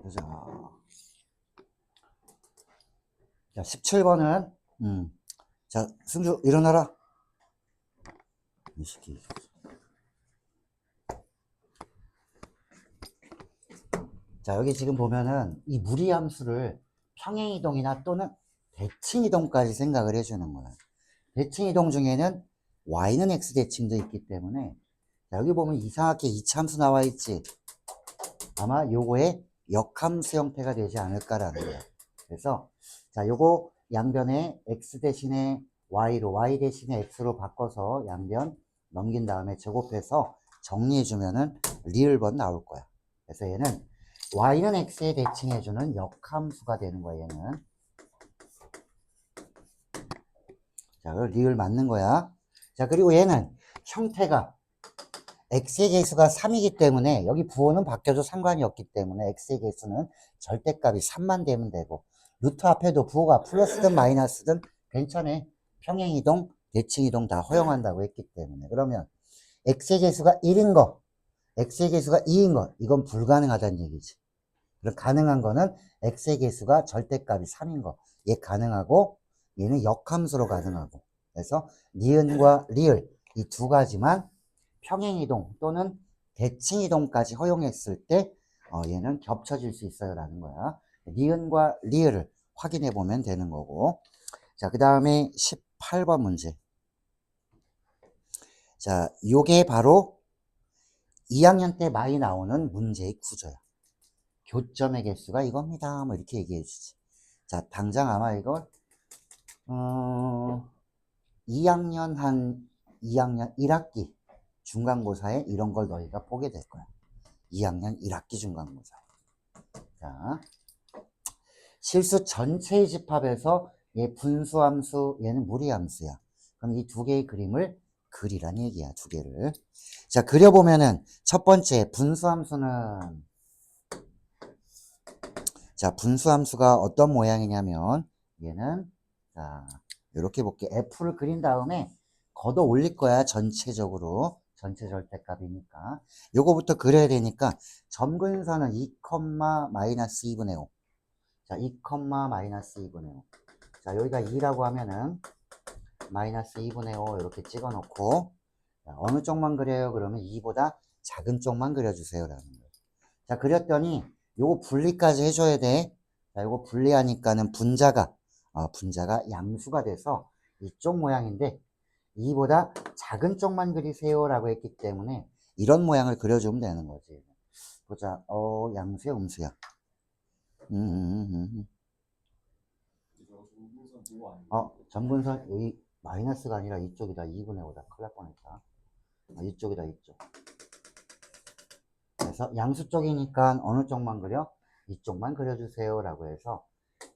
자, 17번은, 자, 승주, 일어나라. 이 새끼. 자, 여기 지금 보면은 이 무리함수를 평행이동이나 또는 대칭이동까지 생각을 해주는 거예요. 대칭이동 중에는 y는 x 대칭도 있기 때문에, 자, 여기 보면 이상하게 이차함수 나와 있지. 아마 요거의 역함수 형태가 되지 않을까라는 거예요. 그래서 자, 요거 양변에 x 대신에 y로, y 대신에 x로 바꿔서 양변 넘긴 다음에 제곱해서 정리해주면은 리을번 나올 거야. 그래서 얘는 y는 x에 대칭해주는 역함수가 되는 거야, 얘는. 자, 리을 맞는 거야. 자, 그리고 얘는 형태가 x의 개수가 3이기 때문에 여기 부호는 바뀌어도 상관이 없기 때문에 x의 개수는 절대값이 3만 되면 되고, 루트 앞에도 부호가 플러스든 마이너스든 괜찮아. 평행이동, 대칭이동 다 허용한다고 했기 때문에. 그러면 x의 개수가 1인 거, x의 개수가 2인 거, 이건 불가능하다는 얘기지. 그럼 가능한 거는 x의 개수가 절대값이 3인 거, 얘 가능하고 얘는 역함수로 가능하고. 그래서 니은과 리을 이 두 가지만 평행이동 또는 대칭이동까지 허용했을 때 얘는 겹쳐질 수 있어요 라는 거야. 니은과 리을을 확인해 보면 되는 거고. 자, 그 다음에 18번 문제. 자, 요게 바로 2학년 때 많이 나오는 문제의 구조야. 교점의 개수가 이겁니다. 뭐 이렇게 얘기해 주지. 자, 당장 아마 이걸 2학년 1학기 중간고사에 이런 걸 너희가 보게 될 거야. 2학년 1학기 중간고사. 자, 실수 전체의 집합에서 얘 분수함수, 얘는 무리함수야. 그럼 이 두 개의 그림을 그리란 얘기야, 두 개를. 자, 그려보면은 첫 번째 분수함수는, 자, 분수함수가 어떤 모양이냐면 얘는, 자, 이렇게 볼게. F를 그린 다음에 걷어 올릴 거야, 전체적으로. 전체 절대값이니까. 요거부터 그려야 되니까 점근선은 2, 마이너스 2분의 5. 자, 2, 마이너스 2분의 5. 자, 여기가 2라고 하면은 마이너스 2분의 5 이렇게 찍어 놓고, 자, 어느 쪽만 그려요? 그러면 2보다 작은 쪽만 그려주세요 라는 거예요. 자, 그렸더니 요거 분리까지 해줘야 돼. 자, 요거 분리하니까는 분자가 양수가 돼서 이쪽 모양인데 2보다 작은 쪽만 그리세요 라고 했기 때문에 이런 모양을 그려주면 되는 거지. 보자. 양수야, 음수야? 점근선 여기 마이너스가 아니라 이쪽이다. 2분의 5다. 큰일 날 뻔했다. 이쪽이다, 이쪽. 그래서 양수 쪽이니까 어느 쪽만 그려? 이쪽만 그려주세요 라고 해서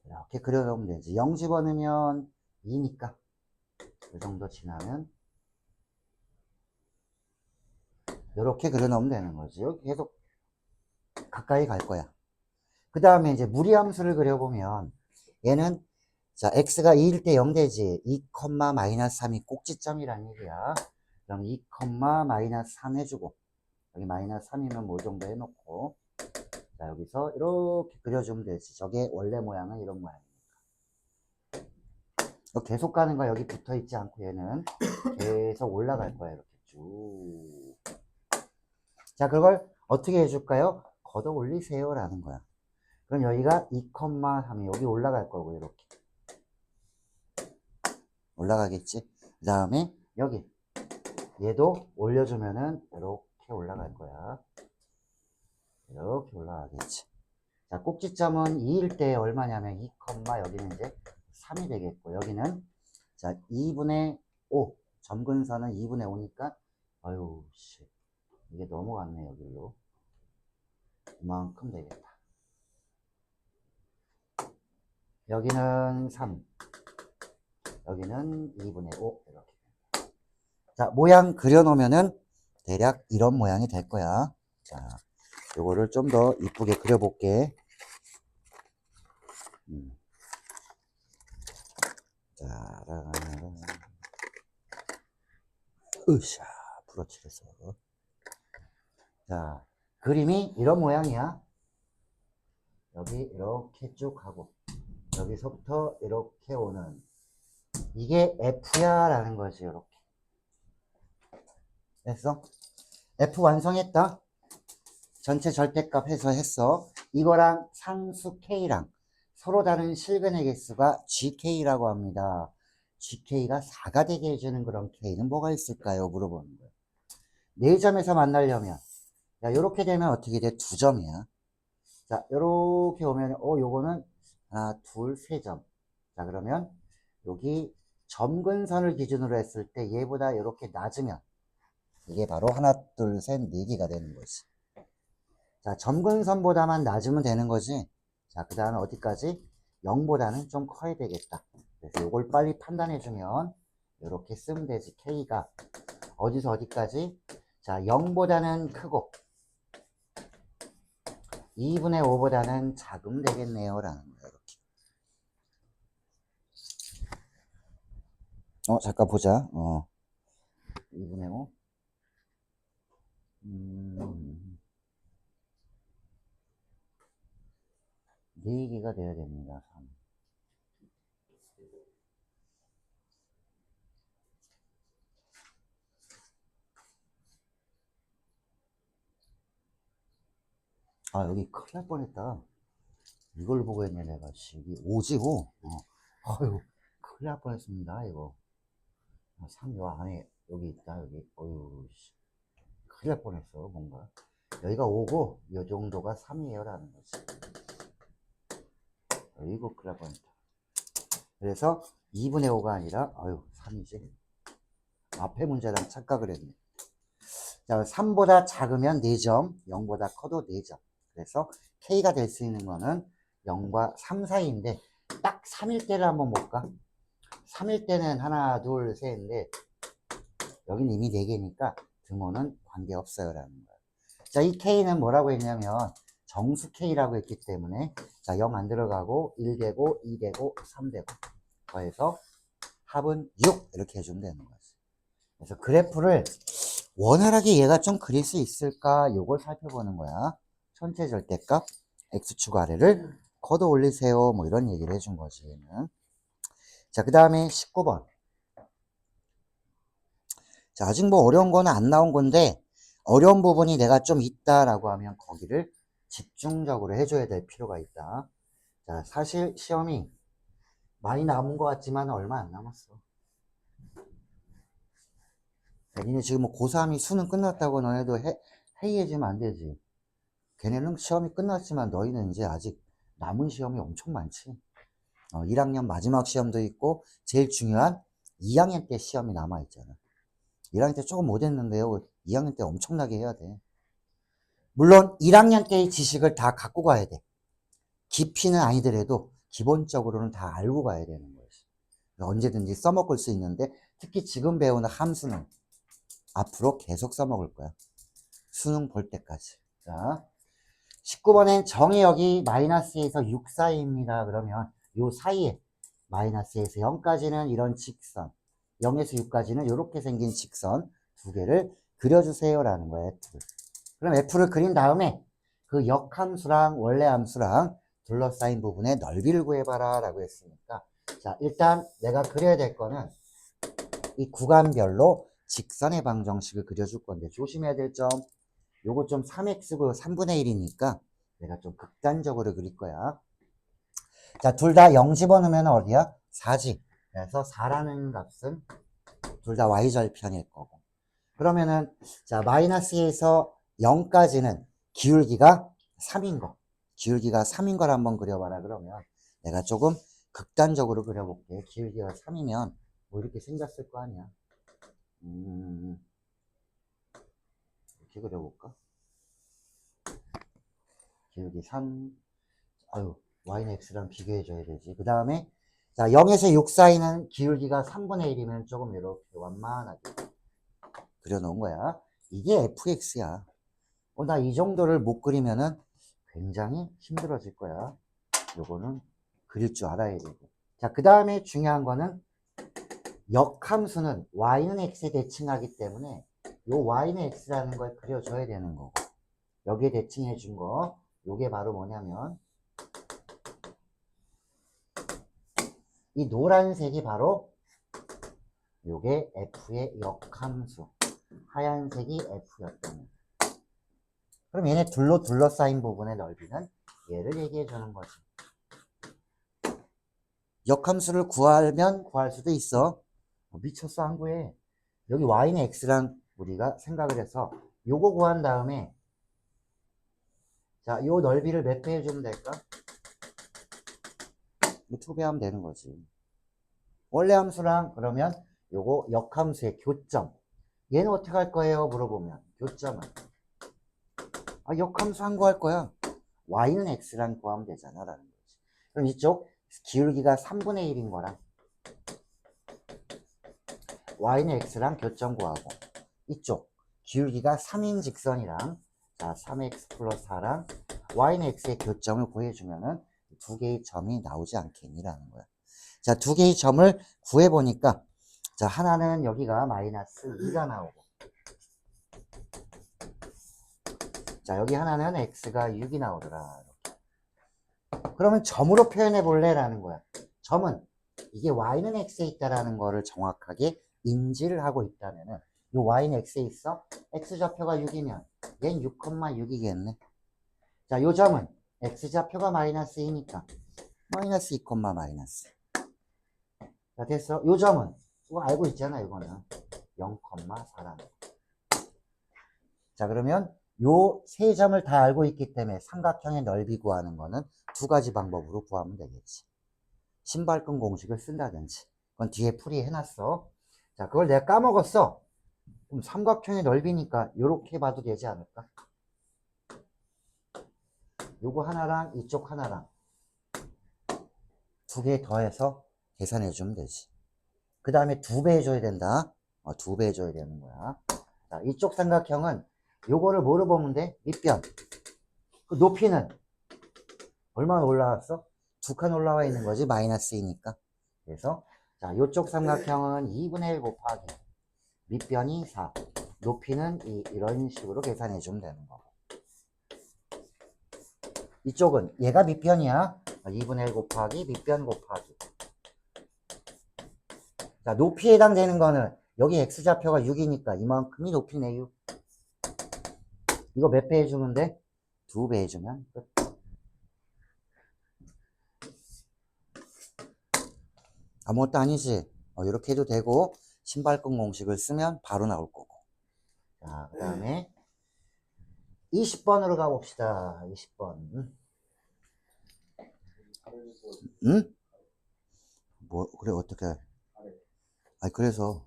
이렇게 그려놓으면 되지. 0 집어넣으면 2니까 이 정도 지나면 이렇게 그려놓으면 되는 거지. 여기 계속 가까이 갈 거야. 그 다음에 이제 무리함수를 그려보면 얘는, 자, x가 2일 때 0 되지. 2, 마이너스 3이 꼭지점이란 얘기야. 그럼 2, 마이너스 3 해주고, 여기 마이너스 3이면 뭐 정도 해놓고, 자, 여기서 이렇게 그려주면 되지. 저게 원래 모양은 이런 모양이니까. 계속 가는 거야. 여기 붙어 있지 않고 얘는 계속 올라갈 거야. 이렇게 쭉. 자, 그걸 어떻게 해줄까요? 걷어 올리세요 라는 거야. 그럼 여기가 2, 3이 여기 올라갈 거고, 이렇게. 올라가겠지? 그 다음에 여기. 얘도 올려주면은 이렇게 올라갈 거야. 이렇게 올라가겠지. 자, 꼭지점은 2일 때 얼마냐면 2, 여기는 이제 3이 되겠고, 여기는 자, 2분의 5. 점근선은 2분의 5니까, 아유, 씨. 이게 넘어갔네, 여기로. 이만큼 되겠다. 여기는 3. 여기는 2분의 5. 이렇게. 자, 모양 그려놓으면은 대략 이런 모양이 될 거야. 자, 요거를 좀 더 이쁘게 그려볼게. 자, 으쌰, 부러뜨려서. 자, 그림이 이런 모양이야. 여기 이렇게 쭉 가고 여기서부터 이렇게 오는 이게 F야 라는 거지. 이렇게 됐어? F 완성했다. 전체 절대값 해서 했어. 이거랑 상수 K랑 서로 다른 실근의 개수가 GK라고 합니다. GK가 4가 되게 해주는 그런 K는 뭐가 있을까요? 물어보는 거예요. 4점에서 만나려면 야, 요렇게 되면 어떻게 돼? 2점이야. 자, 요렇게 오면 요거는 하나, 둘, 3점. 자, 그러면 여기 점근선을 기준으로 했을 때 얘보다 이렇게 낮으면 이게 바로 하나, 둘, 셋, 4개가 되는 거지. 자, 점근선보다만 낮으면 되는 거지. 자, 그 다음에 어디까지? 0보다는 좀 커야 되겠다. 그래서 이걸 빨리 판단해주면 이렇게 쓰면 되지. K가 어디서 어디까지? 자, 0보다는 크고 2분의 5보다는 작으면 되겠네요. 라는 거야, 이렇게. 잠깐 보자. 2분의 5. 4개가 돼야 됩니다. 3. 아, 여기 큰일 날 뻔했다. 이걸 보고 했네, 내가. 여기 5지, 5. 아유, 큰일 날 뻔했습니다, 이거. 3, 요 안에, 여기 있다, 여기. 어휴, 씨. 큰일 날 뻔했어, 뭔가. 여기가 5고, 요 정도가 3이에요, 라는 거지. 이거 큰일 날 뻔했다. 그래서 2분의 5가 아니라, 3이지. 앞에 문제랑 착각을 했네. 자, 3보다 작으면 4점, 0보다 커도 4점. 그래서 K가 될 수 있는 거는 0과 3 사이인데, 딱 3일 때를 한번 볼까? 3일 때는 하나, 둘, 셋인데, 여긴 이미 4개니까 등호는 관계없어요. 라는 거예요. 자, 이 K는 뭐라고 했냐면, 정수 K라고 했기 때문에, 자, 0 안 들어가고, 1 되고, 2 되고, 3 되고, 더해서 합은 6. 이렇게 해주면 되는 거지. 그래서 그래프를 원활하게 얘가 좀 그릴 수 있을까? 요걸 살펴보는 거야. 전체 절대값, X축 아래를 걷어 올리세요. 뭐 이런 얘기를 해준 거지, 얘는. 자, 그 다음에 19번. 자, 아직 뭐 어려운 거는 안 나온 건데, 어려운 부분이 내가 좀 있다라고 하면 거기를 집중적으로 해줘야 될 필요가 있다. 자, 사실 시험이 많이 남은 것 같지만 얼마 안 남았어. 자, 니네 지금 뭐 고3이 수능 끝났다고 너네도 회의해주면 안 되지. 걔네는 시험이 끝났지만 너희는 이제 아직 남은 시험이 엄청 많지. 1학년 마지막 시험도 있고 제일 중요한 2학년 때 시험이 남아있잖아. 1학년 때 조금 못했는데요. 2학년 때 엄청나게 해야 돼. 물론 1학년 때의 지식을 다 갖고 가야 돼. 깊이는 아니더라도 기본적으로는 다 알고 가야 되는 거지. 언제든지 써먹을 수 있는데 특히 지금 배우는 함수는 앞으로 계속 써먹을 거야. 수능 볼 때까지. 자, 19번엔 정의역이 마이너스에서 6 사이입니다. 그러면 요 사이에 마이너스에서 0까지는 이런 직선, 0에서 6까지는 이렇게 생긴 직선 2개를 그려주세요. 라는 거예요. F를. 그럼 F를 그린 다음에 그 역함수랑 원래 함수랑 둘러싸인 부분의 넓이를 구해봐라 라고 했으니까, 자, 일단 내가 그려야 될 거는 이 구간별로 직선의 방정식을 그려줄 건데 조심해야 될 점, 요거 좀 3x고 3분의 1이니까 내가 좀 극단적으로 그릴 거야. 자, 둘 다 0 집어넣으면 어디야? 4지. 그래서 4라는 값은 둘 다 y절편일 거고. 그러면은, 자, 마이너스에서 0까지는 기울기가 3인 거. 기울기가 3인 걸 한번 그려봐라. 그러면 내가 조금 극단적으로 그려볼게. 기울기가 3이면 뭐 이렇게 생겼을 거 아니야. 이렇게 그려볼까? 기울기 3. y는 x랑 비교해줘야 되지. 그 다음에, 자, 0에서 6 사이는 기울기가 3분의 1이면 조금 이렇게 완만하게 그려놓은 거야. 이게 fx야. 나 이 정도를 못 그리면은 굉장히 힘들어질 거야. 요거는 그릴 줄 알아야 되고. 자, 그 다음에 중요한 거는 역함수는 y는 x에 대칭하기 때문에 요 y는 x라는 걸 그려줘야 되는 거고. 여기에 대칭해 준 거, 요게 바로 뭐냐면 이 노란색이 바로 요게 F의 역함수. 하얀색이 F였다는. 그럼 얘네 둘러싸인 부분의 넓이는 얘를 얘기해 주는 거지. 역함수를 구하면 구할 수도 있어. 미쳤어, 안 구해. 여기 y는 x랑 우리가 생각을 해서 요거 구한 다음에 자, 요 넓이를 몇 배 해주면 될까? 2배 하면 되는 거지. 원래 함수랑 그러면 요거 역함수의 교점. 얘는 어떻게 할 거예요? 물어보면 교점은 역함수 한 구할 거야. y는 x랑 구하면 되잖아 라는 거지. 그럼 이쪽 기울기가 3분의 1인 거랑 y는 x랑 교점 구하고 이쪽 기울기가 3인 직선이랑 자 3x 플러스 4랑 y는 x의 교점을 구해주면은 두 개의 점이 나오지 않겠니라는 거야. 자, 두 개의 점을 구해보니까 자 하나는 여기가 마이너스 2가 나오고 자 여기 하나는 x가 6이 나오더라. 이렇게. 그러면 점으로 표현해 볼래? 라는 거야. 점은 이게 y는 x에 있다라는 거를 정확하게 인지를 하고 있다면은 이 y는 x에 있어? x좌표가 6이면 얘는 6,6이겠네. 자, 요 점은 x좌표가 마이너스 2니까 마이너스 2, 마이너스. 자, 됐어. 요 점은 이거 알고 있잖아. 이거는 0,4라는. 자, 그러면 요 세 점을 다 알고 있기 때문에 삼각형의 넓이 구하는 거는 두 가지 방법으로 구하면 되겠지. 신발끈 공식을 쓴다든지. 그건 뒤에 풀이 해놨어. 자, 그걸 내가 까먹었어. 그럼 삼각형의 넓이니까 요렇게 봐도 되지 않을까? 요거 하나랑 이쪽 하나랑 두 개 더해서 계산해 주면 되지. 그 다음에 2배 해줘야 된다. 2배 해줘야 되는 거야. 자, 이쪽 삼각형은 요거를 뭐로 보면 돼? 밑변. 그 높이는 얼마나 올라왔어? 2칸 올라와 있는 거지. 마이너스 2니까. 그래서 자, 요쪽 삼각형은 2분의 1 곱하기 밑변이 4. 높이는 이런 식으로 계산해 주면 되는 거고. 이쪽은 얘가 밑변이야. 2분의 1 곱하기 밑변 곱하기. 자, 높이에 해당되는 거는 여기 x좌표가 6이니까 이만큼이 높이네 6. 이거 몇 배 해주면 돼? 2배 해주면 끝. 아무것도 아니지. 이렇게 해도 되고 신발끈 공식을 쓰면 바로 나올 거고. 자, 그 다음에 20번으로 가봅시다. 20번. 응? 뭐 그래 어떻게? 그래서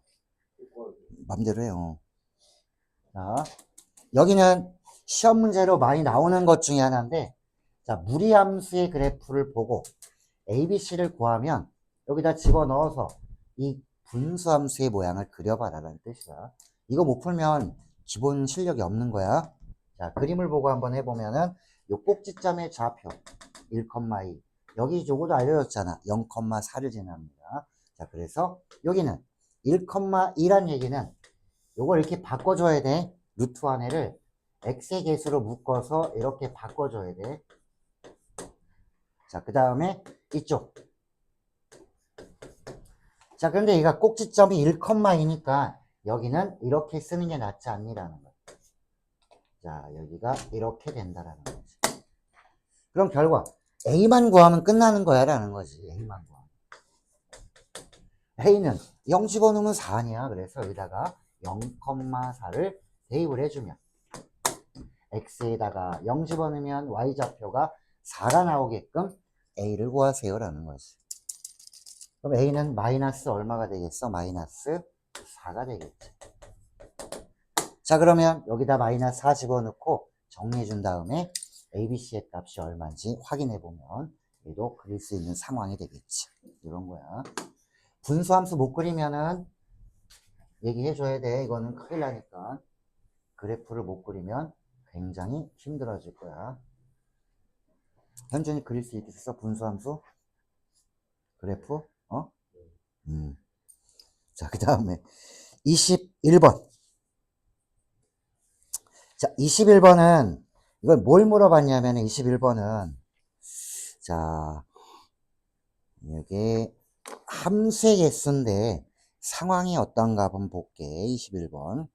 맘대로 해요. 자, 여기는 시험 문제로 많이 나오는 것 중에 하나인데, 자, 무리함수의 그래프를 보고 ABC를 구하면 여기다 집어넣어서 이 분수함수의 모양을 그려봐라라는 뜻이야. 이거 못 풀면 기본 실력이 없는 거야. 자, 그림을 보고 한번 해보면은 요 꼭지점의 좌표 1,2 여기 요거도 알려줬잖아. 0,4를 지납니다. 자, 그래서 여기는 1,2란 얘기는 요걸 이렇게 바꿔줘야 돼. 루트 안에를 x의 개수로 묶어서 이렇게 바꿔줘야 돼. 자, 그 다음에 이쪽. 자, 그런데 얘가 꼭지점이 1,2니까 여기는 이렇게 쓰는 게 낫지 않니라는 거야. 자, 여기가 이렇게 된다라는 거지. 그럼 결과 a만 구하면 끝나는 거야 라는 거지. a만 구하면. a는 0 집어넣으면 4 아니야. 그래서 여기다가 0,4를 대입을 해주면 x에다가 0 집어넣으면 y좌표가 4가 나오게끔 a를 구하세요 라는 거지. 그럼 a는 마이너스 얼마가 되겠어? 마이너스 4가 되겠지. 자, 그러면 여기다 마이너스 4 집어넣고 정리해 준 다음에 ABC의 값이 얼마인지 확인해 보면 얘도 그릴 수 있는 상황이 되겠지. 이런 거야. 분수함수 못 그리면은 얘기해 줘야 돼. 이거는 큰일 나니까. 그래프를 못 그리면 굉장히 힘들어질 거야. 현준이 그릴 수 있겠어? 분수함수? 그래프? 자, 그 다음에 21번. 자, 21번은 이걸 뭘 물어봤냐면 21번은 자, 여기 함수의 개수인데 상황이 어떤가 한번 볼게. 21번.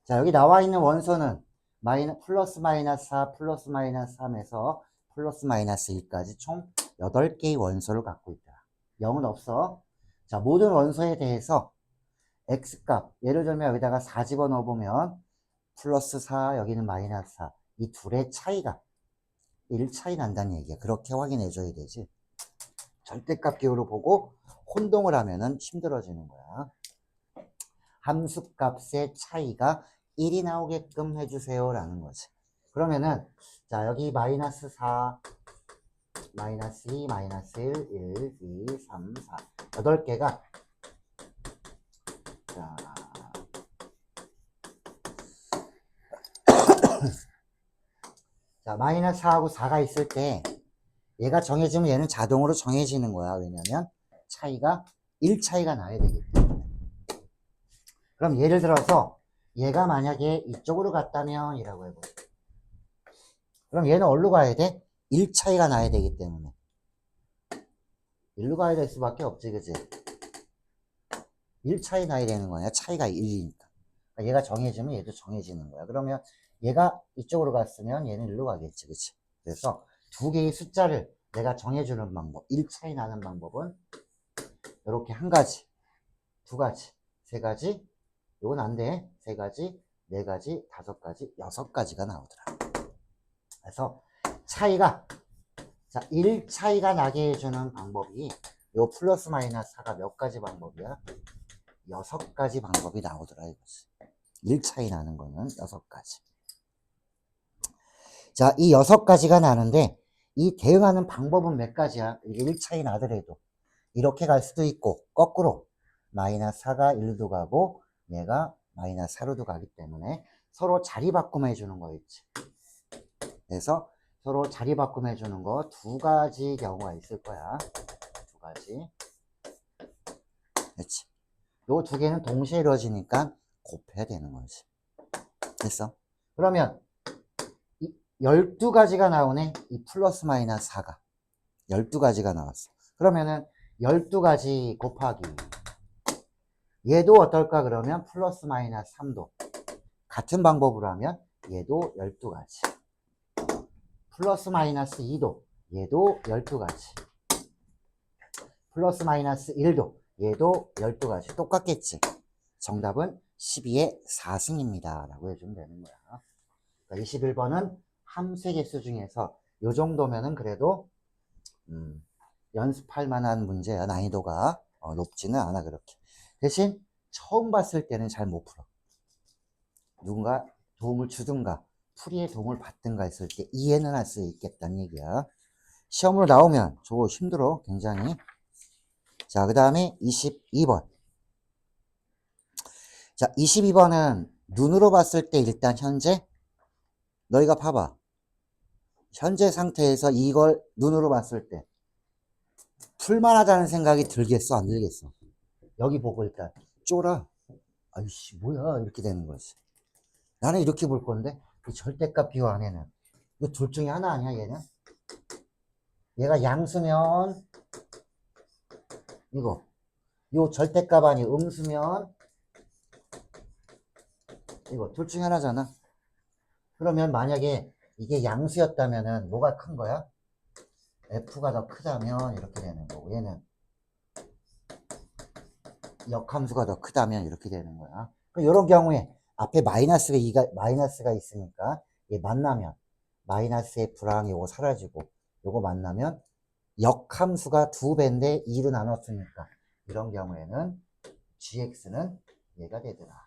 자, 여기 나와 있는 원소는 플러스 마이너스 4, 플러스 마이너스 3에서 플러스 마이너스 1까지 총 8개의 원소를 갖고 있다. 0은 없어. 자, 모든 원소에 대해서 x값, 예를 들면 여기다가 4 집어넣어 보면 플러스 4, 여기는 마이너스 4. 이 둘의 차이가 1 차이 난다는 얘기야. 그렇게 확인해 줘야 되지. 절대값 기호로 보고 혼동을 하면은 힘들어지는 거야. 함수값의 차이가 1이 나오게끔 해주세요 라는 거지. 그러면은 자, 여기 마이너스 4, 마이너스 2, 마이너스 1, 1, 2, 3, 4 8개가 자, 자 마이너스 4하고 4가 있을 때 얘가 정해지면 얘는 자동으로 정해지는 거야. 왜냐면 차이가 1 차이가 나야 되기 때문에. 그럼 예를 들어서 얘가 만약에 이쪽으로 갔다면 이라고 해보자. 그럼 얘는 어디로 가야 돼? 1 차이가 나야 되기 때문에. 1로 가야 될 수밖에 없지, 그지? 1 차이 나야 되는 거야. 차이가 1이니까. 그러니까 얘가 정해지면 얘도 정해지는 거야. 그러면 얘가 이쪽으로 갔으면 얘는 1로 가겠지, 그치? 그래서 두 개의 숫자를 내가 정해주는 방법, 1 차이 나는 방법은 이렇게 한 가지, 두 가지, 세 가지, 이건 안 돼. 세 가지, 네 가지, 다섯 가지, 여섯 가지가 나오더라. 그래서 차이가, 자, 1 차이가 나게 해주는 방법이 요 플러스 마이너스 4가 몇 가지 방법이야? 6가지 방법이 나오더라 이거지. 1 차이 나는 거는 6가지. 자, 이 6가지가 나는데 이 대응하는 방법은 몇 가지야? 이게 1 차이 나더라도 이렇게 갈 수도 있고 거꾸로 마이너스 4가 1루도 가고 얘가 마이너스 4루도 가기 때문에 서로 자리 바꿈 해주는 거 있지. 그래서 서로 자리 바꿈 해주는 거 2가지 경우가 있을 거야. 2가지. 그렇지. 요 2개는 동시에 이루어지니까 곱해야 되는 거지. 됐어? 그러면 12가지가 나오네. 이 플러스 마이너스 4가 12가지가 나왔어. 그러면은 12가지 곱하기 얘도 어떨까? 그러면 플러스 마이너스 3도 같은 방법으로 하면 얘도 12가지. 플러스 마이너스 2도 얘도 12가지. 플러스 마이너스 1도 얘도 12가지. 똑같겠지. 정답은 12의 4승입니다 라고 해주면 되는 거야. 그러니까 21번은 함수의 개수 중에서 요 정도면은 그래도 연습할 만한 문제야. 난이도가 높지는 않아. 그렇게 대신 처음 봤을 때는 잘 못 풀어. 누군가 도움을 주든가 풀이에 도움을 받든가 했을 때 이해는 할 수 있겠다는 얘기야. 시험으로 나오면 저거 힘들어 굉장히. 자, 그 다음에 22번. 자, 22번은 눈으로 봤을 때 일단 현재 너희가 봐봐. 현재 상태에서 이걸 눈으로 봤을 때 풀만하다는 생각이 들겠어 안 들겠어? 여기 보고 일단 쫄아. 아이씨 뭐야 이렇게 되는 거지. 나는 이렇게 볼 건데 이 절대값 비호 안에는 이거 둘 중에 하나 아니야 얘는? 얘가 양수면 이거 요 절대값 아니 음수면 이거 둘 중에 하나잖아. 그러면 만약에 이게 양수였다면은 뭐가 큰 거야? F가 더 크다면 이렇게 되는 거고 얘는 역함수가 더 크다면 이렇게 되는 거야. 이런 경우에 앞에 마이너스가 있으니까 얘 만나면 마이너스 F랑 요거 사라지고 요거 만나면 역함수가 2배인데 2로 나눴으니까 이런 경우에는 gx는 얘가 되더라.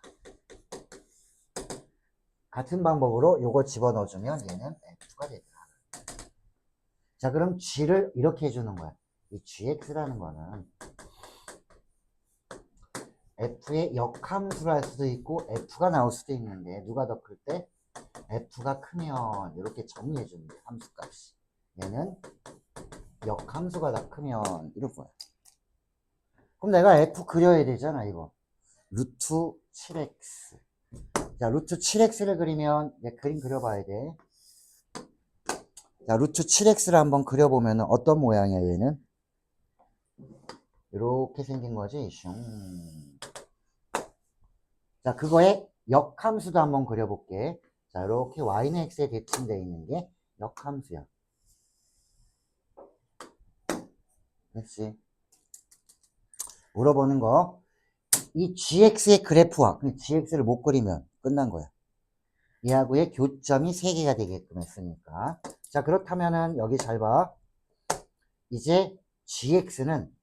같은 방법으로 요거 집어넣어주면 얘는 f가 되더라. 자, 그럼 g를 이렇게 해주는 거야. 이 gx라는 거는 f의 역함수를 할 수도 있고 f가 나올 수도 있는데 누가 더 클 때? f가 크면 이렇게 정리해 주는 거야. 함수값이. 얘는 역함수가 더 크면 이럴 거야. 그럼 내가 f 그려야 되잖아 이거. 루트 7x. 자, 루트 7x를 그리면 내 그림 그려봐야 돼. 자, 루트 7x를 한번 그려보면 어떤 모양이야, 얘는? 이렇게 생긴 거지. 슝. 자, 그거에 역함수도 한번 그려볼게. 자, 이렇게 y는 x에 대칭되어 있는 게 역함수야. 그렇지. 물어보는 거. 이 gx의 그래프와 gx를 못 그리면 끝난 거야. 얘하고의 교점이 3개가 되게끔 했으니까. 자, 그렇다면은 여기 잘 봐. 이제 gx는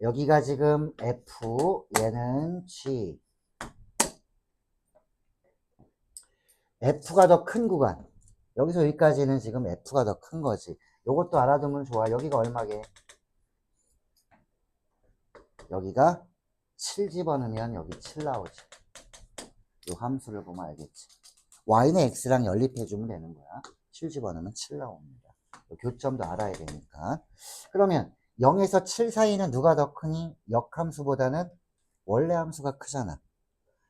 여기가 지금 f, 얘는 g. f가 더 큰 구간. 여기서 여기까지는 지금 f가 더 큰 거지. 요것도 알아두면 좋아. 여기가 얼마게? 여기가 7 집어넣으면 여기 7 나오지. 요 함수를 보면 알겠지. y는 x랑 연립해주면 되는 거야. 7 집어넣으면 7 나옵니다. 교점도 알아야 되니까. 그러면 0에서 7 사이는 누가 더 크니? 역함수보다는 원래 함수가 크잖아.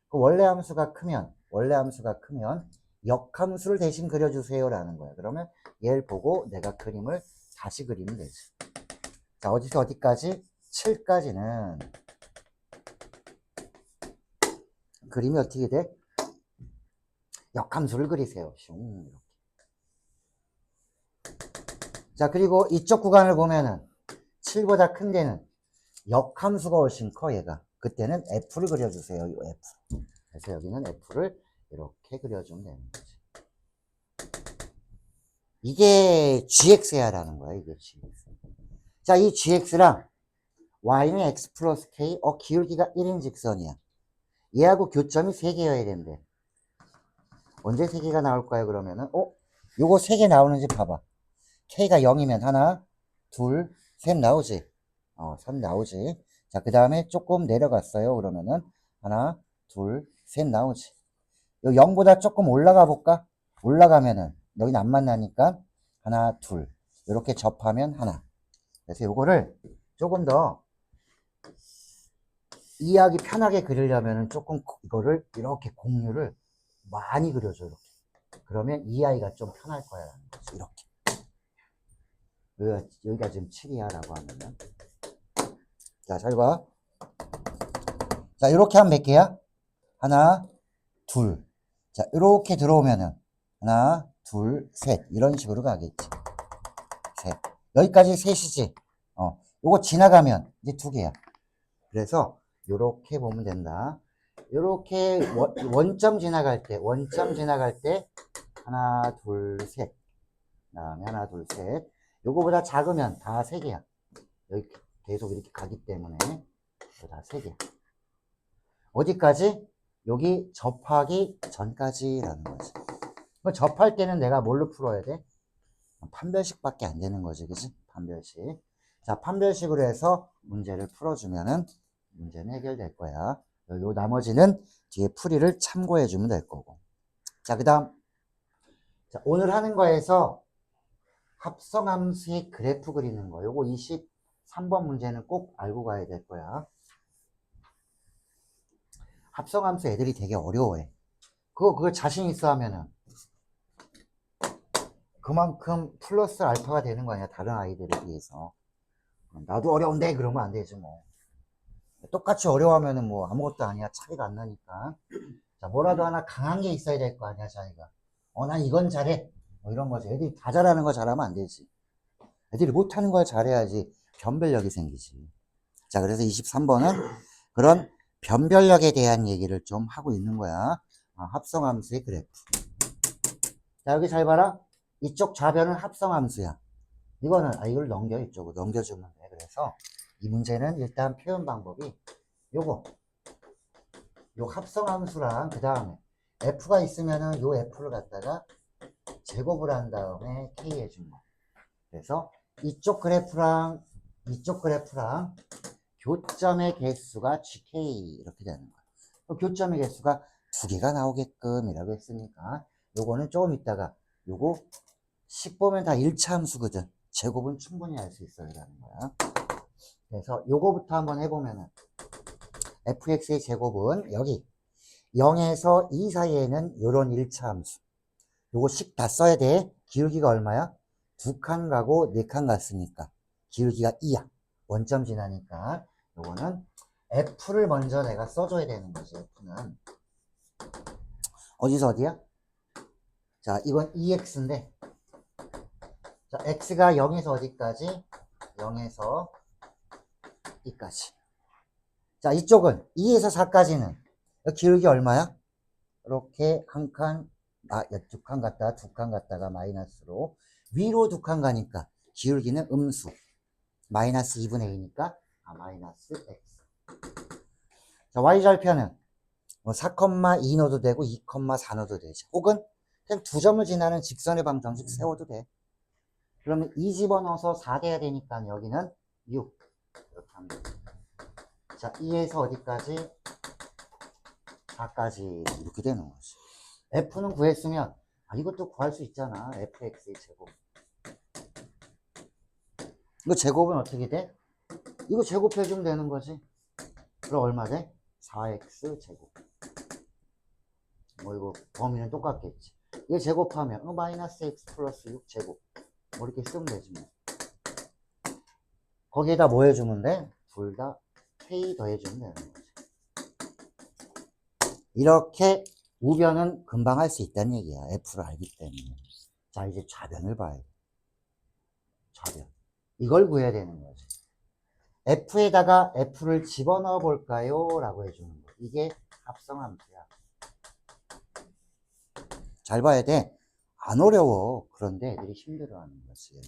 그 원래 함수가 크면 역함수를 대신 그려주세요 라는 거야. 그러면 얘를 보고 내가 그림을 다시 그리면 되지. 자, 어디서 어디까지? 7까지는 그림이 어떻게 돼? 역함수를 그리세요. 이렇게. 자, 그리고 이쪽 구간을 보면은 7보다 큰 데는 역함수가 훨씬 커, 얘가. 그때는 F를 그려주세요, 이 F. 그래서 여기는 F를 이렇게 그려주면 되는 거지. 이게 GX야 라는 거야, 이게 GX. 자, 이 GX랑 Y는 X 플러스 K, 기울기가 1인 직선이야. 얘하고 교점이 3개여야 된대. 언제 3개가 나올까요, 그러면은? 요거 3개 나오는지 봐봐. K가 0이면 하나, 둘, 셋 나오지? 3 나오지. 자, 그 다음에 조금 내려갔어요. 그러면은 하나, 둘, 셋 나오지. 요 0보다 조금 올라가 볼까? 올라가면은 여기는 안 만나니까 하나, 둘. 이렇게 접하면 하나. 그래서 요거를 조금 더 이해하기 편하게 그리려면은 조금 이거를 이렇게 공유를 많이 그려줘. 이렇게. 그러면 이해하기가 좀 편할 거야. 라는 거지. 이렇게. 여기가 지금 7이야 라고 하면은. 자, 잘 봐. 자, 이렇게 하면 몇 개야? 하나, 둘. 자, 이렇게 들어오면은 하나, 둘, 셋. 이런 식으로 가겠지. 셋. 여기까지 셋이지. 요거 지나가면 이제 2개야. 그래서 요렇게 보면 된다. 요렇게 원점 지나갈 때 하나, 둘, 셋. 그다음에 하나, 둘, 셋. 요거보다 작으면 다 3개야. 여기 계속 이렇게 가기 때문에 다 3개야. 어디까지? 여기 접하기 전까지라는 거지. 접할 때는 내가 뭘로 풀어야 돼? 판별식밖에 안 되는 거지, 그지? 판별식. 자, 판별식으로 해서 문제를 풀어주면은 문제는 해결될 거야. 요 나머지는 뒤에 풀이를 참고해주면 될 거고. 자, 그 다음. 자, 오늘 하는 거에서 합성함수의 그래프 그리는 거. 요거 23번 문제는 꼭 알고 가야 될 거야. 합성함수 애들이 되게 어려워해. 그걸 자신 있어 하면은 그만큼 플러스 알파가 되는 거 아니야, 다른 아이들에 비해서. 나도 어려운데 그러면 안 되지 뭐. 똑같이 어려워하면은 뭐 아무것도 아니야, 차이가 안 나니까. 자, 뭐라도 하나 강한 게 있어야 될 거 아니야, 자기가. 난 이건 잘해, 뭐 이런 거지. 애들이 다 잘하는 거 잘하면 안 되지. 애들이 못하는 걸 잘해야지 변별력이 생기지. 자, 그래서 23번은 그런 변별력에 대한 얘기를 좀 하고 있는 거야. 합성함수의 그래프. 자, 여기 잘 봐라. 이쪽 좌변은 합성함수야. 이거는 이걸 넘겨, 이쪽으로 넘겨주면 돼. 그래서 이 문제는 일단 표현 방법이 요 합성함수랑 그 다음에 f가 있으면은 요 f를 갖다가 제곱을 한 다음에 k 해준 거. 그래서 이쪽 그래프랑 교점의 개수가 gk 이렇게 되는 거야. 교점의 개수가 2개가 나오게끔 이라고 했으니까 요거는 조금 있다가 요거 10 보면 다 1차 함수거든. 제곱은 충분히 할 수 있어야 라는 거야. 그래서 요거부터 한번 해보면은 fx의 제곱은 여기 0에서 2 사이에는 요런 1차 함수. 요거 식 다 써야 돼. 기울기가 얼마야? 2칸 가고 4칸 갔으니까 기울기가 2야. 원점 지나니까 요거는 F를 먼저 내가 써줘야 되는 거지. F는 어디서 어디야? 자, 이건 2x인데 자, x가 0에서 어디까지? 0에서 2까지. 자, 이쪽은 2에서 4까지는 기울기 얼마야? 이렇게 한 칸, 2칸 갔다가 2칸 갔다가 마이너스로 위로 2칸 가니까 기울기는 음수 마이너스 2분의 2니까 마이너스 x. 자, y절편은 뭐 4,2 넣어도 되고 2,4 넣어도 되지. 혹은 그냥 두 점을 지나는 직선의 방정식 세워도 돼. 그러면 2 집어넣어서 4 돼야 되니까 여기는 6 이렇게 하면 돼. 자, 2에서 어디까지? 4까지 이렇게 되는 거지. F는 구했으면 이것도 구할 수 있잖아. fx의 제곱. 이거 제곱은 어떻게 돼? 이거 제곱해주면 되는 거지. 그럼 얼마 돼? 4x 제곱. 뭐 이거 범위는 똑같겠지. 얘 제곱하면 마이너스 x 플러스 6 제곱. 뭐 이렇게 쓰면 되지 뭐. 거기에다 뭐 해주면 돼? 둘 다 k 더해주면 되는 거지. 이렇게 우변은 금방 할 수 있다는 얘기야. F를 알기 때문에. 자, 이제 좌변을 봐야 돼. 좌변. 이걸 구해야 되는 거지. F에다가 F를 집어넣어 볼까요? 라고 해주는 거. 이게 합성함수야. 잘 봐야 돼. 안 어려워. 그런데 애들이 힘들어하는 거지.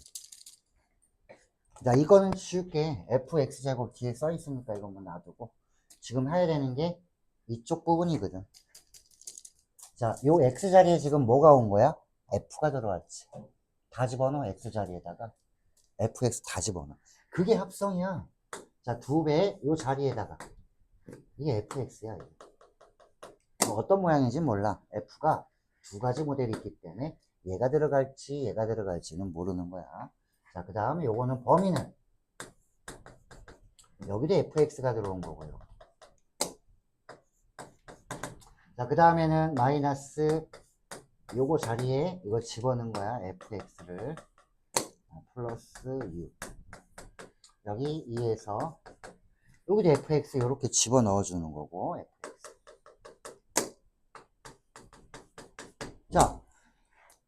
자, 이거는 쉽게 fx제곱 뒤에 써 있으니까 이것만 놔두고 지금 해야 되는 게 이쪽 부분이거든. 자, 요 x자리에 지금 뭐가 온 거야? f가 들어왔지. 다 집어넣어. x자리에다가 fx 다 집어넣어. 그게 합성이야. 자, 2배 요 자리에다가 이게 fx야. 이게. 어떤 모양인지 몰라. f가 두 가지 모델이 있기 때문에 얘가 들어갈지 얘가 들어갈지는 모르는 거야. 자, 그 다음에 요거는 범위는 여기도 fx가 들어온 거고요. 자, 그 다음에는 마이너스 요거 자리에 이거 집어넣은 거야. fx를 플러스 u 여기 2에서 여기도 fx 이렇게 집어넣어 주는 거고 fx. 자,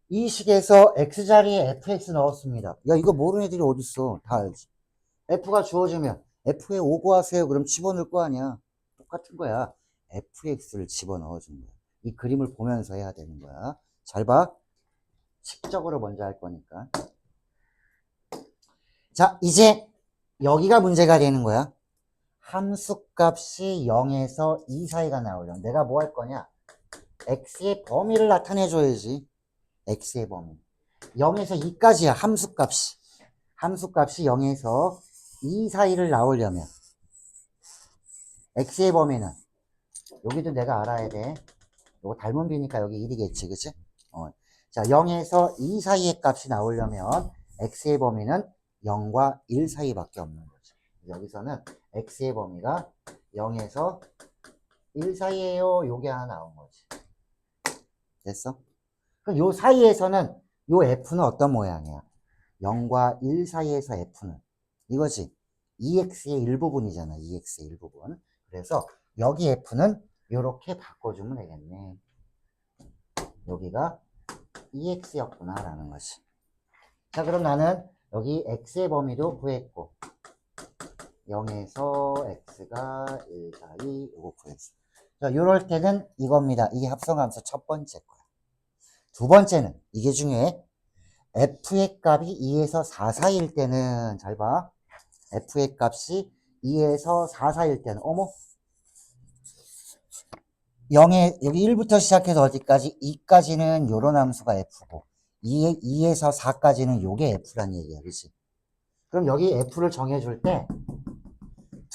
이 식에서 x자리에 fx 넣었습니다. 야, 이거 모르는 애들이 어딨어. 다 알지. f가 주어지면 f에 5 구하세요. 그럼 집어넣을 거 아니야. 똑같은 거야. fx를 집어넣어 준 거야. 이 그림을 보면서 해야 되는 거야. 잘 봐. 식적으로 먼저 할 거니까. 자, 이제 여기가 문제가 되는 거야. 함수값이 0에서 2 사이가 나오려면 내가 뭐 할 거냐? x의 범위를 나타내 줘야지. x의 범위. 0에서 2까지야. 함수값이. 함수값이 0에서 2 사이를 나오려면 x의 범위는 여기도 내가 알아야 돼. 이거 닮은 비니까 여기 1이겠지. 그치? 자, 0에서 2 사이의 값이 나오려면 x의 범위는 0과 1 사이밖에 없는 거죠. 여기서는 x의 범위가 0에서 1 사이에요. 요게 하나 나온 거지. 됐어? 그럼 요 사이에서는 요 f는 어떤 모양이야? 0과 1 사이에서 f는 이거지. 2x의 일부분이잖아. 2x의 일부분. 그래서 여기 f는 이렇게 바꿔주면 되겠네. 여기가 2x였구나 라는 거지. 자, 그럼 나는 여기 x의 범위도 구했고 0에서 x가 1 사이 이거 구했어. 자, 요럴 때는 이겁니다. 이게 합성함수 첫 번째 거야. 두 번째는 이게 중요해. f의 값이 2에서 4 사이일 때는 잘 봐. f의 값이 2에서 4 사이일 때는 어머 0에 여기 1부터 시작해서 어디까지? 2까지는 요런 함수가 f고 2에서 4까지는 요게 f란 얘기야. 그치? 그럼 여기 f를 정해줄 때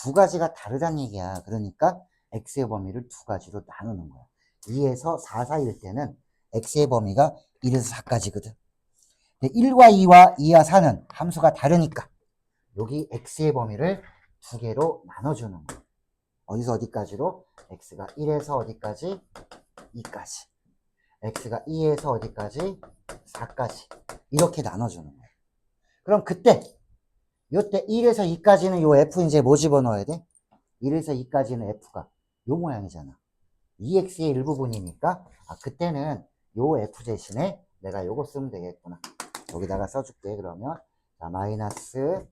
두 가지가 다르단 얘기야. 그러니까 x의 범위를 두 가지로 나누는 거야. 2에서 4 사이일 때는 x의 범위가 1에서 4까지거든. 1과 2와 2와 4는 함수가 다르니까 여기 x의 범위를 두 개로 나눠주는 거야. 어디서 어디까지로? x가 1에서 어디까지? 2까지. x가 2에서 어디까지? 4까지. 이렇게 나눠주는 거야. 그럼 그때 요때 1에서 2까지는 요 F 이제 뭐 집어넣어야 돼? 1에서 2까지는 F가 요 모양이잖아. EX의 일부분이니까 그때는 요 F 대신에 내가 요거 쓰면 되겠구나. 여기다가 써줄게. 그러면 자, 마이너스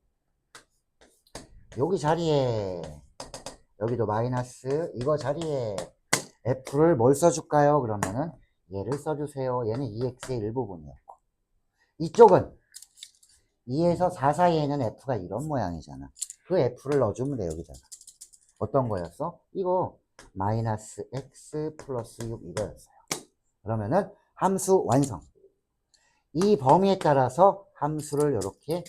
여기 자리에 여기도 마이너스 이거 자리에 F를 뭘 써줄까요? 그러면은 얘를 써주세요. 얘는 EX의 일부분이었고 이쪽은 2에서 4 사이에는 F가 이런 모양이잖아. 그 F를 넣어주면 돼. 여기다가 어떤 거였어? 이거 마이너스 X 플러스 6 이거였어요. 그러면은 함수 완성. 이 범위에 따라서 함수를 이렇게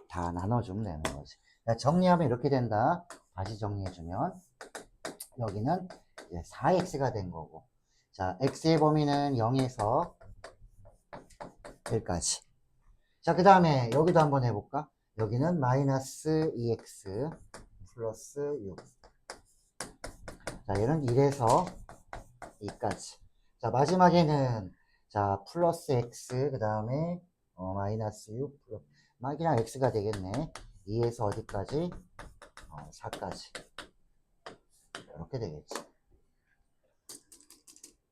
다 나눠주면 되는 거지. 정리하면 이렇게 된다. 다시 정리해주면 여기는 4x가 된 거고, 자 x의 범위는 0에서 1까지. 자 그 다음에 여기도 한번 해볼까? 여기는 마이너스 2x 플러스 6. 자 얘는 1에서 2까지. 자 마지막에는 자 플러스 x 그 다음에 마이너스 6 그냥 x가 되겠네. 2에서 어디까지? 4까지. 이렇게 되겠지.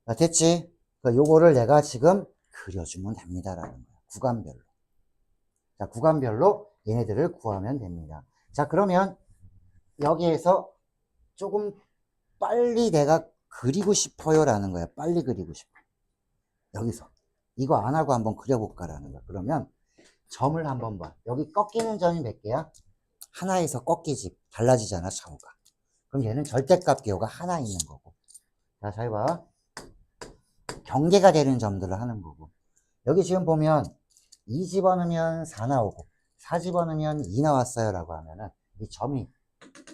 자, 됐지? 그러니까 요거를 내가 지금 그려주면 됩니다라는 거야. 구간별로. 자, 구간별로 얘네들을 구하면 됩니다. 자, 그러면 여기에서 조금 빨리 내가 그리고 싶어요라는 거야. 빨리 그리고 싶어. 여기서. 이거 안 하고 한번 그려볼까라는 거야. 그러면 점을 한번 봐. 여기 꺾이는 점이 몇 개야? 하나에서 꺾이지. 달라지잖아, 좌우가. 그럼 얘는 절대값 기호가 하나 있는 거고. 자, 잘 봐. 경계가 되는 점들을 하는 거고. 여기 지금 보면 2 집어넣으면 4 나오고 4 집어넣으면 2 나왔어요 라고 하면은 이 점이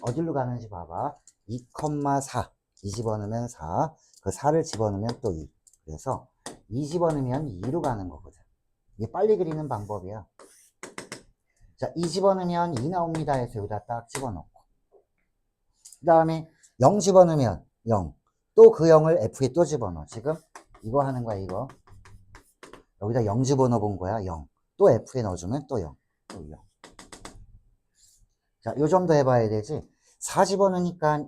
어디로 가는지 봐봐. 2,4 2 집어넣으면 4 그 4를 집어넣으면 또 2 그래서 2 집어넣으면 2로 가는 거거든. 이게 빨리 그리는 방법이야. 자, 2 집어넣으면 2 나옵니다 해서 여기다 딱 집어넣고 그 다음에 0 집어넣으면 0 또 그 0을 F에 또 집어넣어. 지금 이거 하는 거야. 이거 여기다 0 집어넣어 본 거야. 0 또 F에 넣어주면 또 0 또 0. 자, 요 정도 해봐야 되지. 4 집어넣으니까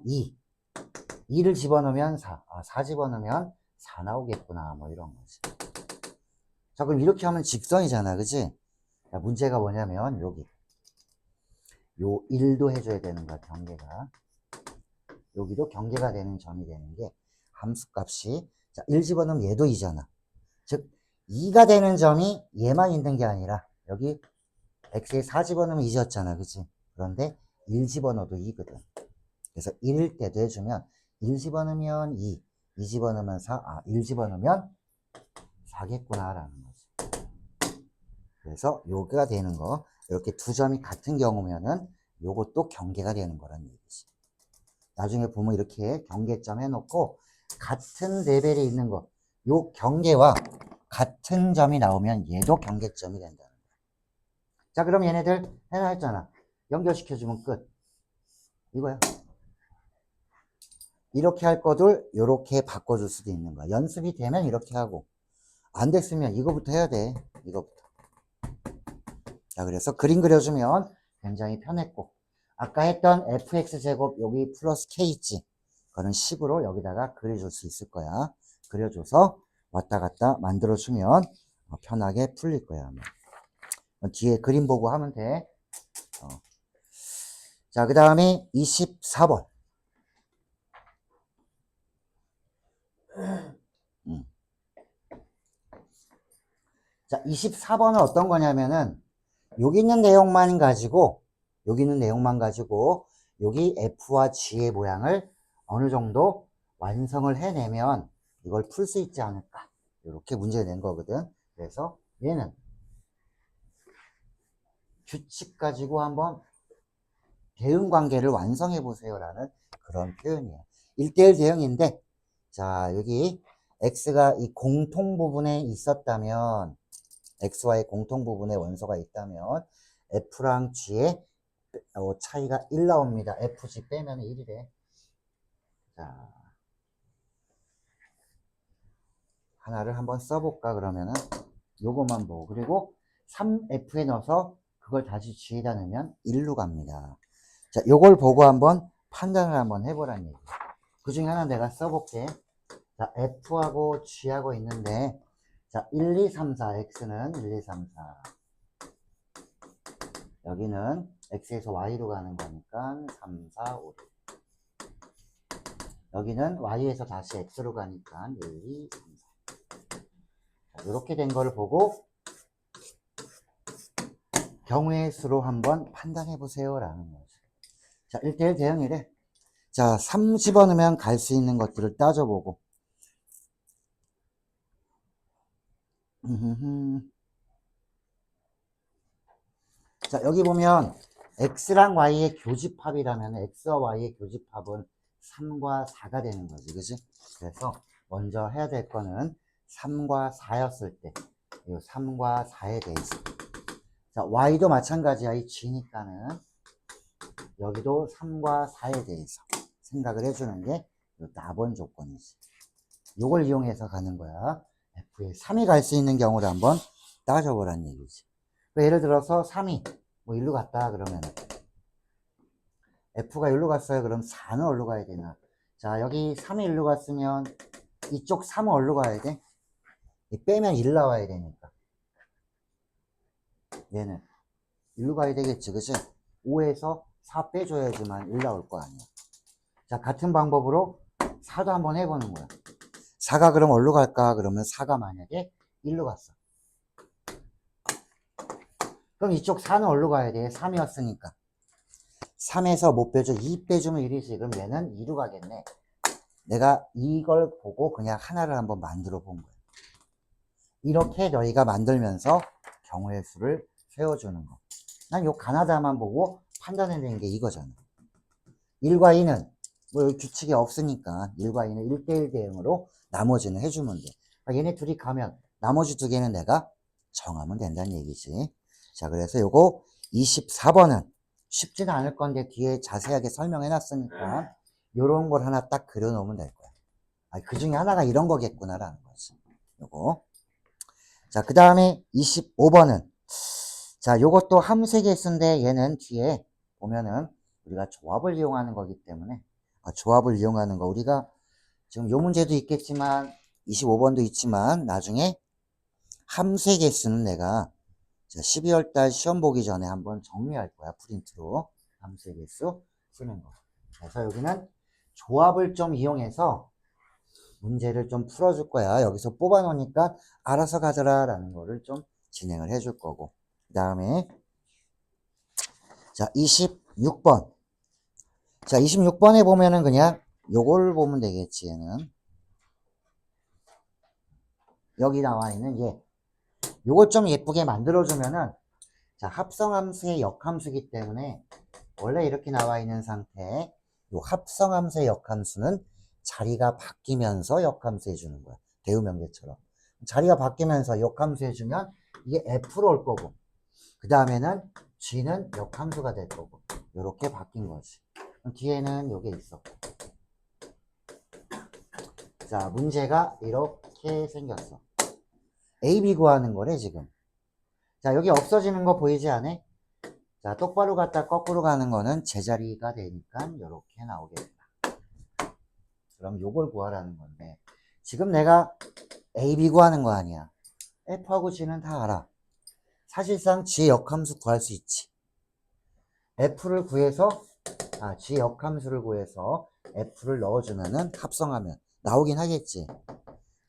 2를 집어넣으면 4 4 집어넣으면 4 나오겠구나 뭐 이런 거지. 자, 그럼 이렇게 하면 직선이잖아, 그지? 자, 문제가 뭐냐면 여기 요 1도 해줘야 되는 거야. 경계가 여기도 경계가 되는 점이 되는 게 함수값이 자, 1 집어넣으면 얘도 2잖아. 즉 2가 되는 점이 얘만 있는 게 아니라 여기 x에 4 집어넣으면 2였잖아, 그치? 그런데 1 집어넣어도 2거든. 그래서 1일 때도 해주면 1 집어넣으면 2 집어넣으면 4, 1 집어넣으면 4겠구나 라는 거지. 그래서 요가 되는 거 이렇게 두 점이 같은 경우면은 요것도 경계가 되는 거란 얘기지. 나중에 보면 이렇게 경계점 해놓고 같은 레벨에 있는 거, 요 경계와 같은 점이 나오면 얘도 경계점이 된다는 거야. 자, 그럼 얘네들 해놔 했잖아. 연결시켜주면 끝. 이거야. 이렇게 할 거들 이렇게 바꿔줄 수도 있는 거야. 연습이 되면 이렇게 하고 안 됐으면 이거부터 해야 돼. 이거부터. 자, 그래서 그림 그려주면 굉장히 편했고 아까 했던 fx제곱 여기 플러스 k 있지. 그거는 10으로 여기다가 그려줄 수 있을 거야. 그려줘서 왔다 갔다 만들어주면 편하게 풀릴 거야. 뒤에 그림 보고 하면 돼. 자, 그 다음에 24번. 자, 24번은 어떤 거냐면은 여기 있는 내용만 가지고 여기 F와 G의 모양을 어느 정도 완성을 해내면 이걸 풀 수 있지 않을까. 이렇게 문제를 낸 거거든. 그래서 얘는 규칙 가지고 한번 대응 관계를 완성해 보세요 라는 그런 표현이에요. 1대1 대응인데 자 여기 X가 이 공통 부분에 있었다면 X와의 공통 부분에 원소가 있다면 F랑 G의 차이가 1 나옵니다. FG 빼면 1이래. 자, 하나를 한번 써볼까 그러면은 요것만 보고 그리고 3F에 넣어서 그걸 다시 G에다 넣으면 1로 갑니다. 자, 요걸 보고 한번 판단을 한번 해보라는 얘기. 그 중에 하나 내가 써볼게. 자, F하고 G하고 있는데, 자, 1, 2, 3, 4, X는 1, 2, 3, 4. 여기는 X에서 Y로 가는 거니까 3, 4, 5. 여기는 Y에서 다시 X로 가니까 1, 2, 3, 4. 자, 이렇게 된 거를 보고 경우의 수로 한번 판단해 보세요 라는 거죠. 자, 1대1 대응이래. 자, 3 집어넣으면 갈 수 있는 것들을 따져보고. 자, 여기 보면 X랑 Y의 교집합이라면 X와 Y의 교집합은 3과 4가 되는 거지, 그지? 그래서 먼저 해야 될 거는 3과 4였을 때, 이 3과 4에 대해서. 자, Y도 마찬가지야, 이 G니까는. 여기도 3과 4에 대해서 생각을 해주는 게 답은 조건이지. 요걸 이용해서 가는 거야. F에 3이 갈 수 있는 경우를 한번 따져보라는 얘기지. 예를 들어서 3이 뭐 일로 갔다 그러면 F가 일로 갔어요. 그럼 4는 어디로 가야 되나? 자, 여기 3이 일로 갔으면 이쪽 3은 어디로 가야 돼? 빼면 1 나와야 되니까. 얘는 일로 가야 되겠지, 그치? 5에서 4 빼줘야지만 1 나올 거 아니야. 자, 같은 방법으로 4도 한번 해보는 거야. 4가 그럼 어디로 갈까? 그러면 4가 만약에 1로 갔어. 그럼 이쪽 4는 어디로 가야 돼? 3이었으니까. 3에서 못 빼줘. 2 빼주면 1이지. 그럼 얘는 2로 가겠네. 내가 이걸 보고 그냥 하나를 한번 만들어 본 거야. 이렇게 너희가 만들면서 경우의 수를 세워주는 거. 난 요 가나다만 보고 판단해내는 게 이거잖아. 1과 2는 뭐 여기 규칙이 없으니까 1과 2는 1대1 대응으로 나머지는 해주면 돼. 그러니까 얘네 둘이 가면 나머지 두 개는 내가 정하면 된다는 얘기지. 자, 그래서 요거 24번은 쉽지는 않을 건데 뒤에 자세하게 설명해 놨으니까 요런 걸 하나 딱 그려 놓으면 될 거야. 아, 그 중에 하나가 이런 거겠구나라는 거지. 요거. 자, 그 다음에 25번은 자, 요것도 함수개수인데 얘는 뒤에 보면은 우리가 조합을 이용하는 거기 때문에 조합을 이용하는 거 우리가 지금 요 문제도 있겠지만 25번도 있지만 나중에 함수의 개수는 내가 12월 달 시험 보기 전에 한번 정리할 거야. 프린트로 함수의 개수 쓰는 거. 그래서 여기는 조합을 좀 이용해서 문제를 좀 풀어줄 거야. 여기서 뽑아 놓으니까 알아서 가져라 라는 거를 좀 진행을 해줄 거고. 그 다음에 자 26번. 자 26번에 보면은 그냥 요걸 보면 되겠지. 얘는 여기 나와 있는 얘 요걸 좀 예쁘게 만들어주면은 자 합성함수의 역함수이기 때문에 원래 이렇게 나와 있는 상태 요 합성함수의 역함수는 자리가 바뀌면서 역함수 해주는 거야. 대우명제처럼 자리가 바뀌면서 역함수 해주면 이게 F로 올 거고 그 다음에는 G는 역함수가 될 거고 요렇게 바뀐 거지. 뒤에는 요게 있었고 자 문제가 이렇게 생겼어. A, B 구하는 거래 지금. 자 여기 없어지는 거 보이지 않아? 자 똑바로 갔다 거꾸로 가는 거는 제자리가 되니까 이렇게 나오겠다. 그럼 요걸 구하라는 건데 지금 내가 A, B 구하는 거 아니야. F하고 G는 다 알아. 사실상 G의 역함수 구할 수 있지. F를 구해서 G 역함수를 구해서 F를 넣어주면은 합성하면 나오긴 하겠지.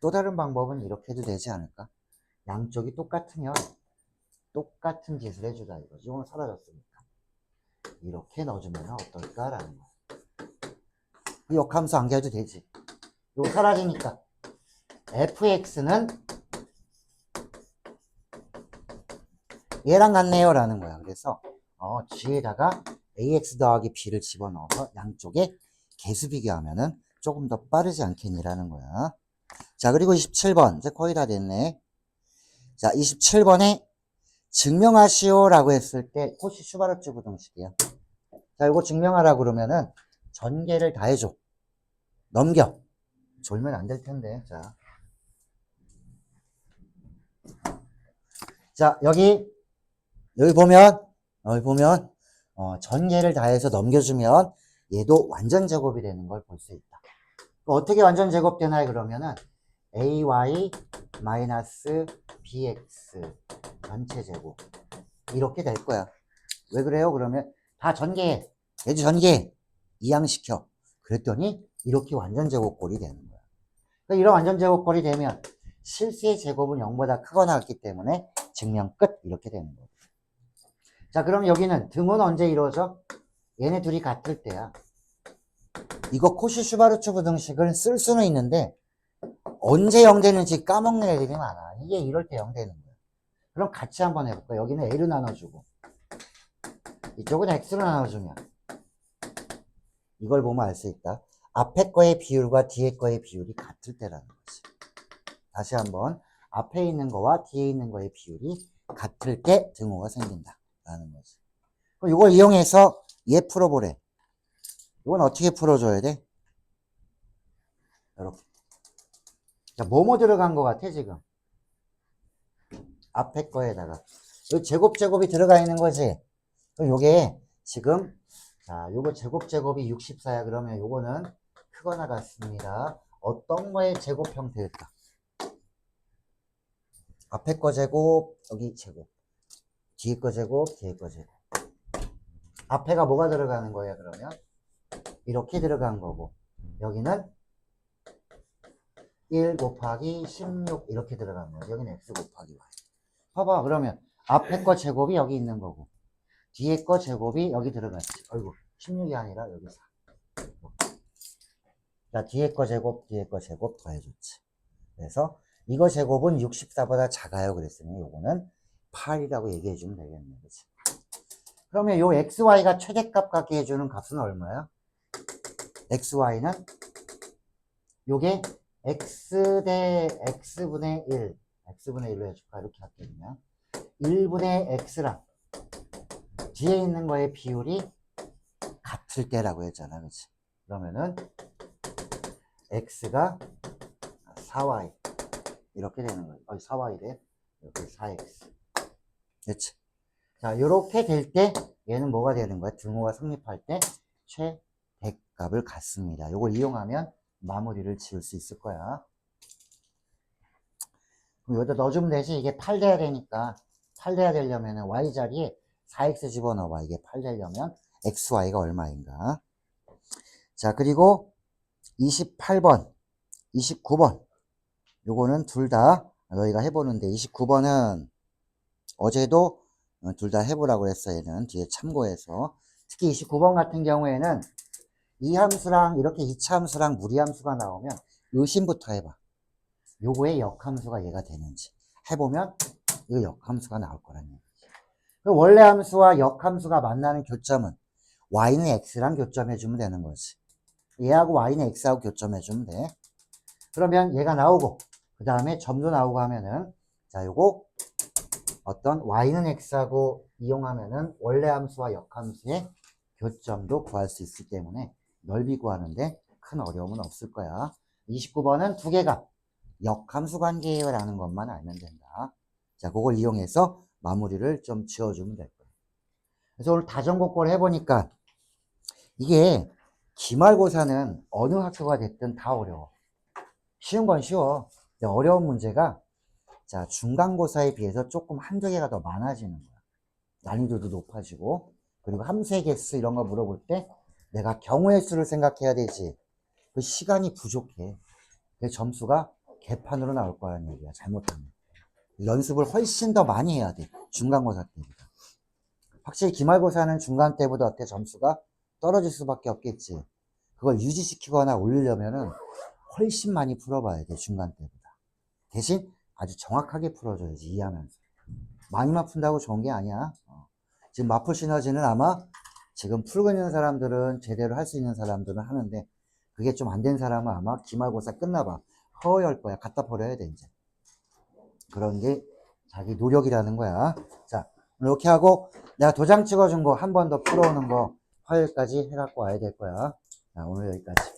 또 다른 방법은 이렇게 해도 되지 않을까? 양쪽이 똑같으면 똑같은 짓을 해주다 이거지. 이건 사라졌으니까. 이렇게 넣어주면 어떨까라는 거. 이 역함수 안 개도 되지. 이거 사라지니까. fx는 얘랑 같네요 라는 거야. 그래서 g에다가 ax 더하기 b를 집어넣어서 양쪽에 개수 비교하면은 조금 더 빠르지 않겠니라는 거야. 자 그리고 27번 이제 거의 다 됐네. 자 27번에 증명하시오 라고 했을 때 코시 슈바르츠 부등식이야. 자 이거 증명하라 그러면은 전개를 다 해줘. 넘겨. 졸면 안 될 텐데. 자 여기 보면 여기 보면 전개를 다해서 넘겨주면 얘도 완전 제곱이 되는 걸 볼 수 있다. 어떻게 완전 제곱되나요? 그러면은 ay 마이너스 bx 전체 제곱 이렇게 될 거야. 왜 그래요? 그러면 다 전개해. 얘도 전개해. 이항시켜. 그랬더니 이렇게 완전 제곱꼴이 되는 거야. 그러니까 이런 완전 제곱꼴이 되면 실수의 제곱은 0보다 크거나 같기 때문에 증명 끝 이렇게 되는 거야. 자, 그럼 여기는 등호는 언제 이루어져? 얘네 둘이 같을 때야. 이거 코시-슈바르츠 부등식을 쓸 수는 있는데 언제 0 되는지 까먹는 애들이 많아. 이게 이럴 때 0 되는 거야. 그럼 같이 한번 해볼까? 여기는 A로 나눠주고 이쪽은 X로 나눠주면 이걸 보면 알 수 있다. 앞에 거의 비율과 뒤에 거의 비율이 같을 때라는 거지. 다시 한번 앞에 있는 거와 뒤에 있는 거의 비율이 같을 때 등호가 생긴다 라는 거지. 그럼 이걸 이용해서 얘 풀어보래. 이건 어떻게 풀어줘야 돼? 이렇게. 자, 뭐뭐 들어간 거 같아 지금? 앞에 거에다가 요 제곱이 들어가 있는 거지. 그럼 요게 지금 자, 요거 제곱이 64야. 그러면 요거는 크거나 같습니다. 어떤 거의 제곱 형태일까? 앞에 거 제곱, 여기 제곱. 뒤에 거 제곱, 뒤에 거 제곱. 앞에가 뭐가 들어가는 거야, 그러면? 이렇게 들어간 거고. 여기는 1 곱하기 16 이렇게 들어가는 거야. 여기는 x 곱하기 y. 봐봐, 그러면 앞에 거 제곱이 여기 있는 거고. 뒤에 거 제곱이 여기 들어갔지. 어이구, 16이 아니라 여기 4. 자, 뒤에 거 제곱 더해줬지. 그래서 이거 제곱은 64보다 작아요. 그랬으니 요거는 8이라고 얘기해주면 되겠네. 그치? 그러면 요 xy가 최대값 갖게 해주는 값은 얼마야? xy는 요게 x 대 x분의 1, x분의 1로 해줄까? 이렇게 할게요. 1분의 x랑 뒤에 있는 거의 비율이 같을 때라고 했잖아. 그치? 그러면은 x가 4y 이렇게 되는 거예요. 4y래. 이렇게 4x. 그치? 자, 요렇게 될 때 얘는 뭐가 되는 거야? 등호가 성립할 때 최대값을 갖습니다. 요걸 이용하면 마무리를 지을 수 있을 거야. 그럼 여기다 넣어주면 되지. 이게 8 돼야 되니까 8 돼야 되려면 y 자리에 4x 집어넣어봐. 이게 8 되려면 xy가 얼마인가? 자, 그리고 28번, 29번 요거는 둘 다 너희가 해보는데 29번은 어제도 둘 다 해보라고 했어. 얘는 뒤에 참고해서 특히 29번 같은 경우에는 이 함수랑 이렇게 이차함수랑 무리함수가 나오면 의심부터 해봐. 요거의 역함수가 얘가 되는지 해보면 이거 역함수가 나올 거란 얘기지. 원래 함수와 역함수가 만나는 교점은 y는 x랑 교점해주면 되는 거지. 얘하고 y는 x하고 교점해주면 돼. 그러면 얘가 나오고 그 다음에 점도 나오고 하면은 자, 요거 어떤 y는 x하고 이용하면은 원래 함수와 역함수의 교점도 구할 수 있기 때문에 넓이 구하는데 큰 어려움은 없을 거야. 29번은 두 개가 역함수 관계예요 라는 것만 알면 된다. 자, 그걸 이용해서 마무리를 좀 지어주면 될 거야. 그래서 오늘 다전곡걸 해보니까 이게 기말고사는 어느 학교가 됐든 다 어려워. 쉬운 건 쉬워. 근데 어려운 문제가 자, 중간고사에 비해서 조금 한두 개가 더 많아지는 거야. 난이도도 높아지고 그리고 함수의 개수 이런 거 물어볼 때 내가 경우의 수를 생각해야 되지. 그 시간이 부족해. 그 점수가 개판으로 나올 거라는 얘기야. 잘못하면. 연습을 훨씬 더 많이 해야 돼. 중간고사 때보다. 확실히 기말고사는 중간 때보다 어때? 점수가 떨어질 수밖에 없겠지. 그걸 유지시키거나 올리려면은 훨씬 많이 풀어봐야 돼. 중간 때보다. 대신 아주 정확하게 풀어줘야지. 이해하면서. 많이만 푼다고 좋은 게 아니야. 지금 마플 시너지는 아마 지금 풀고 있는 사람들은 제대로 할 수 있는 사람들은 하는데 그게 좀 안 된 사람은 아마 기말고사 끝나봐. 허열 거야. 갖다 버려야 돼, 이제. 그런 게 자기 노력이라는 거야. 자, 이렇게 하고 내가 도장 찍어준 거 한 번 더 풀어오는 거 화요일까지 해갖고 와야 될 거야. 자, 오늘 여기까지.